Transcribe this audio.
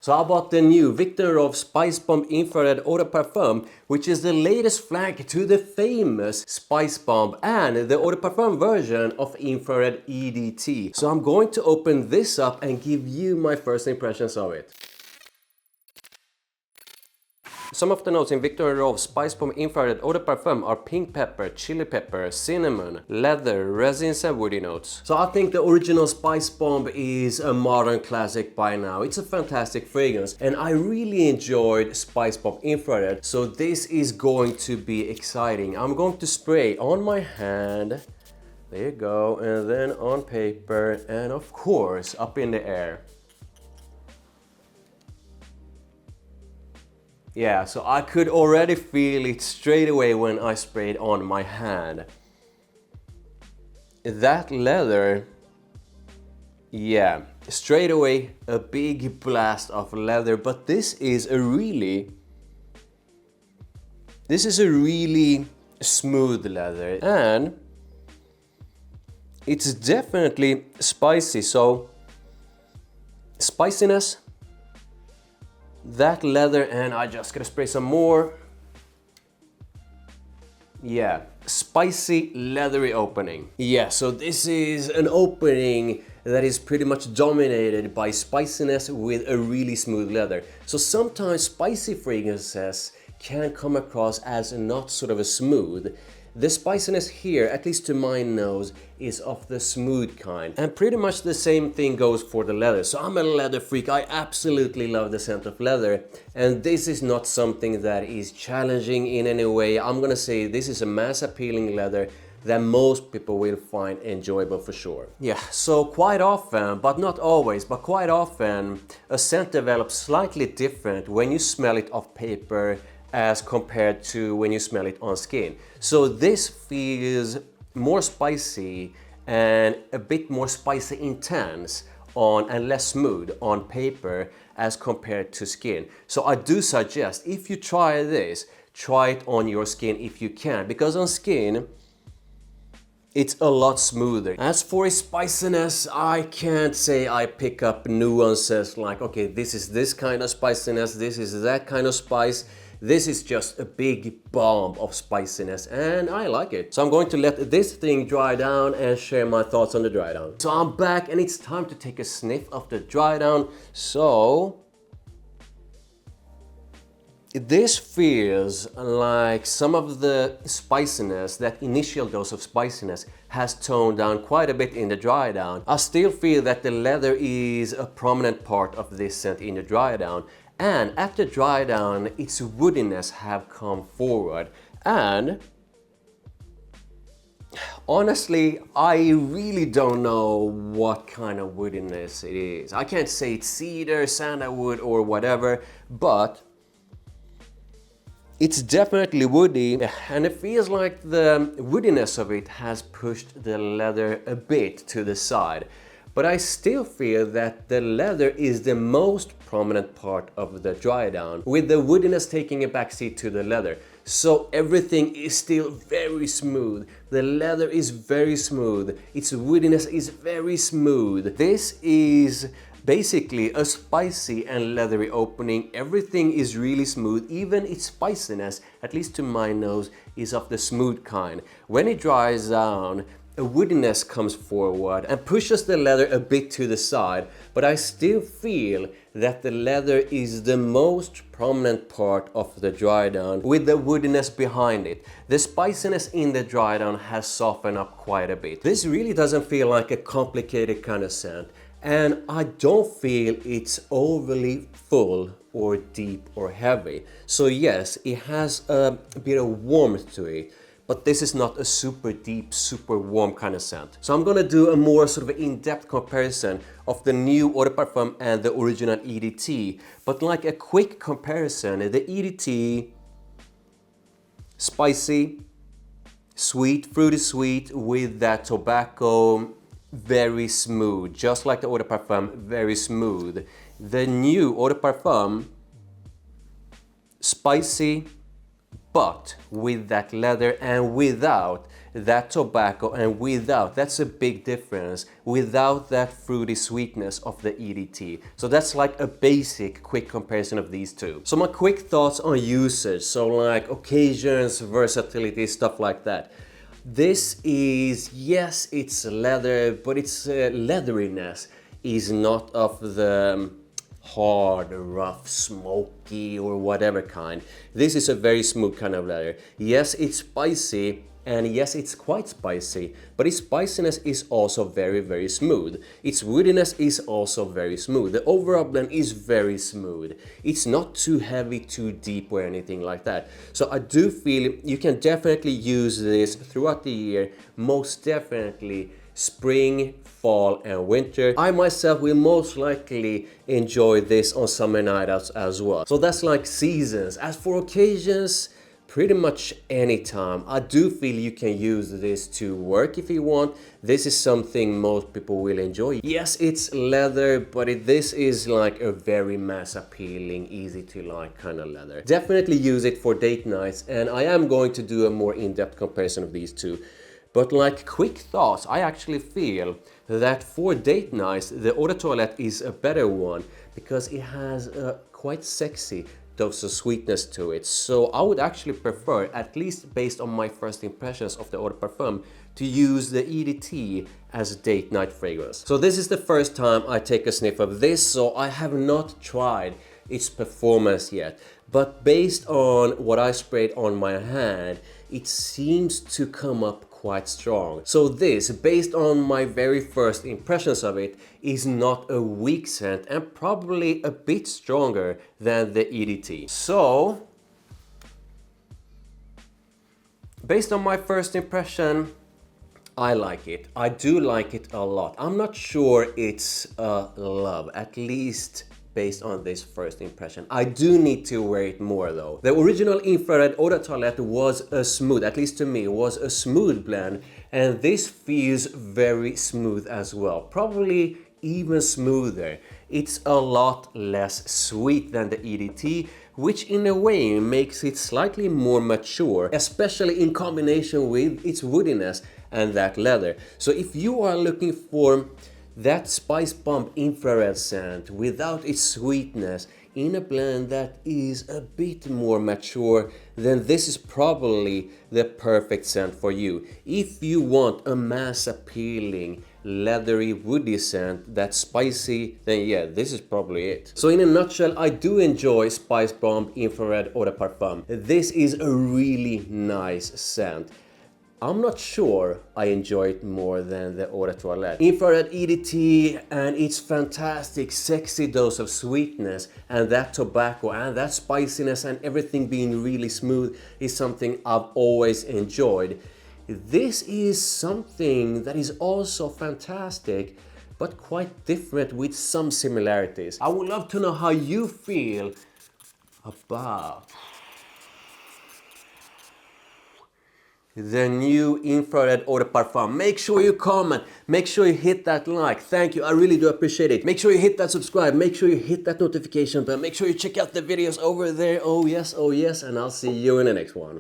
So I bought the new Viktor of Spicebomb Infrared Eau de Parfum, which is the latest flank to the famous Spicebomb and the Eau de Parfum version of Infrared EDT. So I'm going to open this up and give you my first impressions of it. Some of the notes in Viktor of Spicebomb Infrared Eau de Parfum are pink pepper, chili pepper, cinnamon, leather, resins and woody notes. So I think the original Spicebomb is a modern classic by now. It's a fantastic fragrance and I really enjoyed Spicebomb Infrared, so this is going to be exciting. I'm going to spray on my hand, there you go, and then on paper and of course up in the air. Yeah, so I could already feel it straight away when I sprayed on my hand. That leather, yeah, straight away a big blast of leather, but this is a really smooth leather and it's definitely spicy, so spiciness, that leather, and I just gotta spray some more. Yeah, spicy leathery opening. Yeah, so this is an opening that is pretty much dominated by spiciness with a really smooth leather. So sometimes spicy fragrances can come across as not sort of a smooth. The spiciness here, at least to my nose, is of the smooth kind. And pretty much the same thing goes for the leather. So I'm a leather freak, I absolutely love the scent of leather. And this is not something that is challenging in any way. I'm gonna say this is a mass appealing leather that most people will find enjoyable for sure. Yeah, so quite often, but not always, but quite often, a scent develops slightly different when you smell it off paper as compared to when you smell it on skin. So this feels more spicy and a bit more spicy intense on and less smooth on paper as compared to skin. So I do suggest if you try this, try it on your skin if you can, because on skin it's a lot smoother. As for its spiciness, I can't say I pick up nuances like, okay, this is this kind of spiciness, this is that kind of spice. This is just a big bomb of spiciness and I like it. So I'm going to let this thing dry down and share my thoughts on the dry down. So I'm back and it's time to take a sniff of the dry down. So this feels like some of the spiciness, that initial dose of spiciness, has toned down quite a bit in the dry down. I still feel that the leather is a prominent part of this scent in the dry down. And at the dry down, its woodiness have come forward. And honestly, I really don't know what kind of woodiness it is. I can't say it's cedar, sandalwood or whatever, but it's definitely woody and it feels like the woodiness of it has pushed the leather a bit to the side. But I still feel that the leather is the most prominent part of the dry down, with the woodiness taking a backseat to the leather. So everything is still very smooth. The leather is very smooth. Its woodiness is very smooth. This is basically a spicy and leathery opening. Everything is really smooth. Even its spiciness, at least to my nose, is of the smooth kind. When it dries down, a woodiness comes forward and pushes the leather a bit to the side, but I still feel that the leather is the most prominent part of the dry down, with the woodiness behind it. The spiciness in the dry down has softened up quite a bit. This really doesn't feel like a complicated kind of scent, and I don't feel it's overly full or deep or heavy. So yes, it has a bit of warmth to it, but this is not a super deep, super warm kind of scent. So I'm gonna do a more sort of in-depth comparison of the new Eau de Parfum and the original EDT. But like a quick comparison, the EDT, spicy, sweet, fruity sweet with that tobacco, very smooth. Just like the Eau de Parfum, very smooth. The new Eau de Parfum, spicy, but with that leather and without that tobacco and without, that's a big difference, without that fruity sweetness of the EDT. So that's like a basic quick comparison of these two. So my quick thoughts on usage, so like occasions, versatility, stuff like that. This is, yes, it's leather, but its leatheriness is not of the hard, rough, smoky or whatever kind. This is a very smooth kind of leather. Yes, it's spicy, and yes, it's quite spicy, but its spiciness is also very, very smooth. Its woodiness is also very smooth. The overall blend is very smooth. It's not too heavy, too deep or anything like that. So I do feel you can definitely use this throughout the year, most definitely spring, fall and winter. I myself will most likely enjoy this on summer night outs as well. So that's like seasons. As for occasions, pretty much any time. I do feel you can use this to work if you want. This is something most people will enjoy. Yes, it's leather, but this is like a very mass appealing, easy to like kind of leather. Definitely use it for date nights, and I am going to do a more in-depth comparison of these two. But like quick thoughts, I actually feel that for date nights, the Eau de Toilette is a better one because it has a quite sexy dose of sweetness to it. So I would actually prefer, at least based on my first impressions of the Eau de Parfum, to use the EDT as a date night fragrance. So this is the first time I take a sniff of this, so I have not tried its performance yet. But based on what I sprayed on my hand, it seems to come up quite strong. So this, based on my very first impressions of it, is not a weak scent and probably a bit stronger than the EDT. So, based on my first impression, I like it. I do like it a lot. I'm not sure it's a love, at least based on this first impression. I do need to wear it more though. The original Infrared Eau de Toilette was a smooth, at least to me, was a smooth blend, and this feels very smooth as well. Probably even smoother. It's a lot less sweet than the EDT, which in a way makes it slightly more mature, especially in combination with its woodiness and that leather. So if you are looking for that Spicebomb Infrared scent without its sweetness in a blend that is a bit more mature, then this is probably the perfect scent for you. If you want a mass appealing, leathery, woody scent that's spicy, then yeah, this is probably it. So in a nutshell, I do enjoy Spicebomb Infrared Eau de Parfum. This is a really nice scent. I'm not sure I enjoy it more than the Eau de Toilette. Infrared EDT and its fantastic sexy dose of sweetness and that tobacco and that spiciness and everything being really smooth is something I've always enjoyed. This is something that is also fantastic but quite different with some similarities. I would love to know how you feel about the new Infrared Eau de Parfum. Make sure you comment, make sure you hit that like. Thank you, I really do appreciate it. Make sure you hit that subscribe, make sure you hit that notification bell, make sure you check out the videos over there. Oh yes, and I'll see you in the next one.